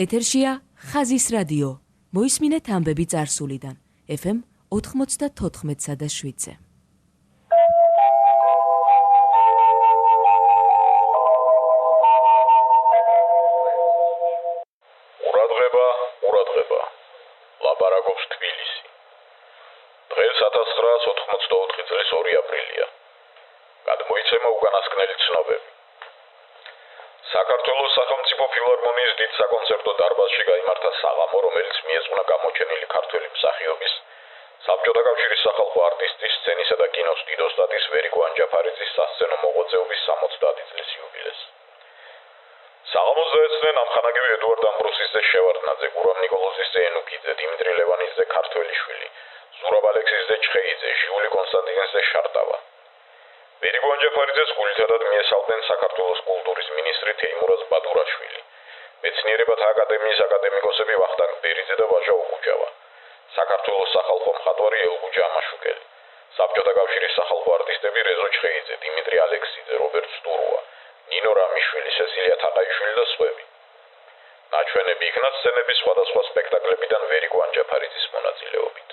ეთერშია ხაზის რადიო. მოისმინეთ ამბები წარსულიდან. FM 94.7. ურადღება. ლაპარაკობს თბილისი. დღეს 1984 წლის 2 აპრილია. გადმოიცემა უკანასკნელი ცნობები. საქართველოს სახელმწიფო ფილარმონიის დიდ საკონცერტო დარბაზში გაიმართა საღამო, რომელიც მიეძღვნა გამოჩენილი ქართველი მსახიობის, საბჭოთა კავშირის სახალხო არტისტის, სცენისა და კინოს დიდ ოსტატის ვერიკო ანჯაფარიძის სასცენო მოღვაწეობის 70 წლის იუბილეს. საღამოს დაეცნენ ამხანაგები ედუარდ ამბროსიძე შევარდნაძე, გურამ ნიკოლოზის ენუკიძე, დიმიტრი ლევანიძე ქართველიშვილი, ზურაბ ალექსისძე ჩხეიძე, ჟიული კონსტანტინესძე შარტავა. ვერიკო ანჯაფარიძეს გულითადად მიესალმდნენ საქართველოს კულტურის მინისტრი თეიმურაზ ბადურაშვილი, მეცნიერებათა აკადემიის აკადემიკოსები ვახტანგ ბერიძე და ვაჟა უგუჯავა, საქართველოს სახალხო მხატვარი ელგუჯა ამაშუკელი, საბჭოთა კავშირის სახალხო არტისტები რეზო ჩხეიძე, დიმიტრი ალექსიძე, რობერტ სტურუა, ნინო რამიშვილი, სესილია თაყაიშვილი და სხვები. ნაჩვენები იქნა სცენების სხვადასხვა სპექტაკლებიდან ვერიკო ანჯაფარიძის მონაწილეობით.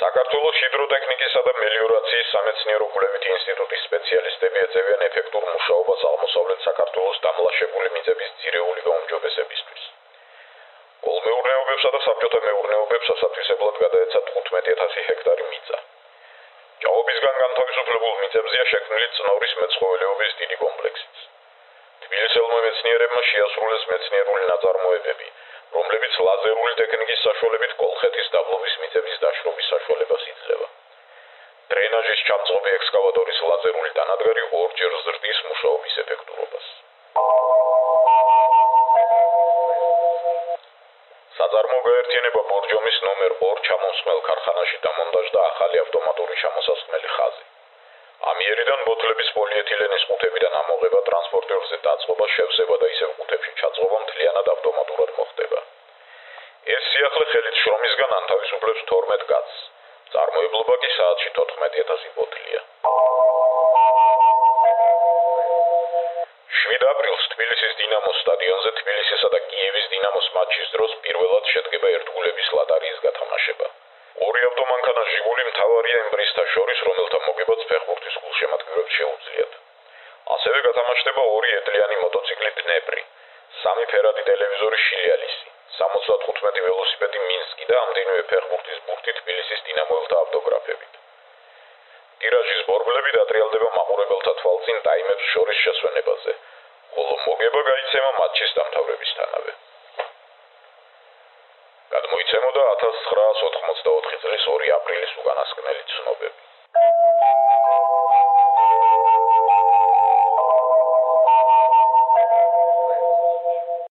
საქართველოს ჰიდროტექნიკისა და მელიორაციის სამეცნიერო კვლევითი ინსტიტუტის სპეციალისტები ეწევიან ეფექტურ მუშაობას აღმოსავლეთ საქართველოს დამლაშებული მიწების ძირეული გაუმჯობესებისთვის. კოლმეურნეობებსა და საბჭოთა მეურნეობებს ასათვისებლად გადაეცა 15,000 ჰექტარი მიწა. ჭაობისგან განთავისუფლებულ მიწებზეა შექმნილი წნორის მეცხოველეობის დიდი კომპლექსიც. თბილისელმა მეცნიერებმა შეასრულეს მეცნიერული ნაწარმოებები, რომლებიც ლაზერული ტექნიკის საშუალებით კოლხეთის დაბლობის მიწების დაშრობის საშუალებას იძლევა. დრენაჟის ჩამწყობი ექსკავატორის ლაზერული დანადგარი ორჯერ ზრდის მუშაობის ეფექტურობას. საწარმოო გაერთიანება ბორჯომის ნომერ 2 ჩამოსხმელ ქარხანაში დამონტაჟდა ახალი ავტომატური ჩამოსასხმელი ხაზი. ამიერიდან ბოთლების პოლიეთილენის ყუთებიდან ამოღება, ტრანსპორტერზე დაწყობა, შევსება და ისევ ყუთებში ჩაწყობა მთლიანად ავტომატურად მოხდება. ეს სიახლე ხელით შრომისგან ანთავისუფლებს 12 კაცს. წარმოებლობა კი საათში 14,000 ბოთლია. 7 აპრილს თბილისის დინამოს სტადიონზე თბილისისა და კიევის დინამოს მატჩის დროს პირველად შედგება ერთგულების ლატარიის გათამაშება. ორი ავტომანქანა ჟიგული მთავარია იმ ბრისთა შორის, რომელთა მოგებაც ფეხბურთის გულშემატკივრებს შეუძლიათ. ასევე გათამაშდება 2 ეტლიანი მოტოციკლი დნეპრი, 3 ფერადი ტელევიზორი შილიალისი, 75 ველოსიპედი მინსკი და ამდენივე ფეხბურთის ბურთი თბილისის დინამოელთა ავტოგრაფებით. ტირაჟის ბორბლები დატრიალდება მაყურებელთა თვალწინ ტაიმებს შორის შესვენებაზე, ხოლო მოგება გაიცემა მატჩის დამთავრებისთანავე. გადმოიცემოდა 1984 წლის 2 აპრილის